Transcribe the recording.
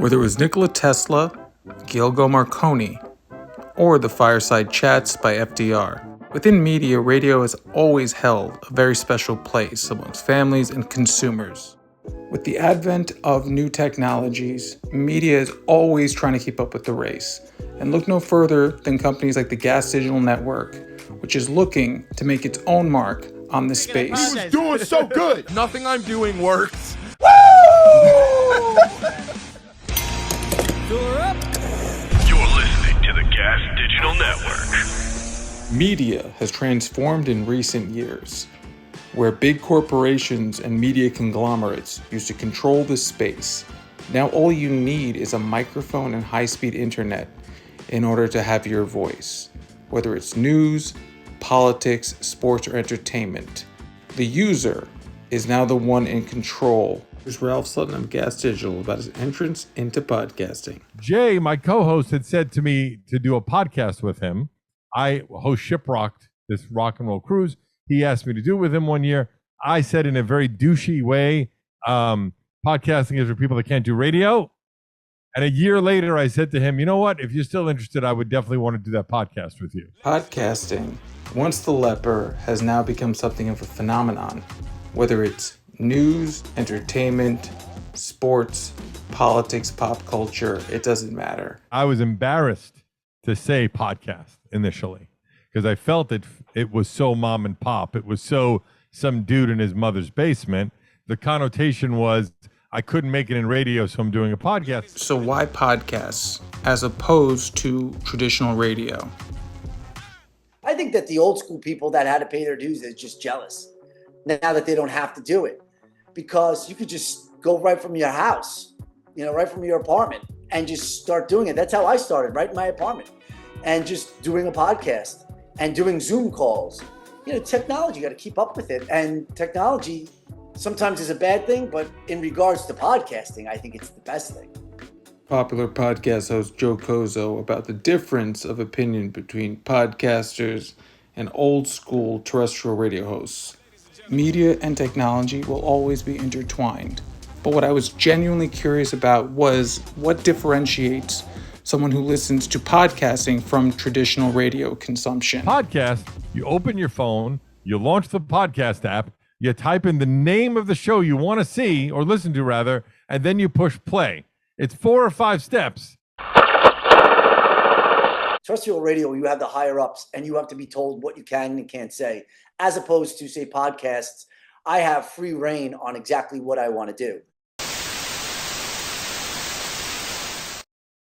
Whether it was Nikola Tesla, Gilgo Marconi, or the Fireside Chats by FDR. Within media, radio has always held a very special place amongst families and consumers. With the advent of new technologies, media is always trying to keep up with the race. And look no further than companies like the Gas Digital Network, which is looking to make its own mark on this space. He was doing so good. Nothing I'm doing works. Woo! You're listening to the Gas Digital Network. Media has transformed in recent years, where big corporations and media conglomerates used to control this space. Now all you need is a microphone and high-speed internet in order to have your voice, whether it's news, politics, sports, or entertainment. The user is now the one in control. Here's Ralph Sutton of Gas Digital about his entrance into podcasting. Jay, my co-host, had said to me to do a podcast with him. I host Shiprocked, this rock and roll cruise. He asked me to do it with him one year. I said in a very douchey way, podcasting is for people that can't do radio. And a year later, I said to him, you know what? If you're still interested, I would definitely want to do that podcast with you. Podcasting, once the leper, has now become something of a phenomenon. Whether it's news, entertainment, sports, politics, pop culture, it doesn't matter. I was embarrassed to say podcast initially because I felt it was so mom and pop. It was so some dude in his mother's basement. The connotation was I couldn't make it in radio, so I'm doing a podcast. So why podcasts as opposed to traditional radio? I think that the old school people that had to pay their dues are just jealous now that they don't have to do it, because you could just go right from your house, right from your apartment and just start doing it. That's how I started, right in my apartment, and just doing a podcast and doing Zoom calls. Technology, you got to keep up with it. And technology sometimes is a bad thing, but in regards to podcasting, I think it's the best thing. Popular podcast host Joe Kozo about the difference of opinion between podcasters and old school terrestrial radio hosts. Media and technology will always be intertwined. But what I was genuinely curious about was what differentiates someone who listens to podcasting from traditional radio consumption. Podcast, you open your phone, you launch the podcast app, you type in the name of the show you want to see or listen to rather, and then you push play. It's 4 or 5 steps. Terrestrial radio, you have the higher ups and you have to be told what you can and can't say, as opposed to, say, podcasts. I have free reign on exactly what I want to do.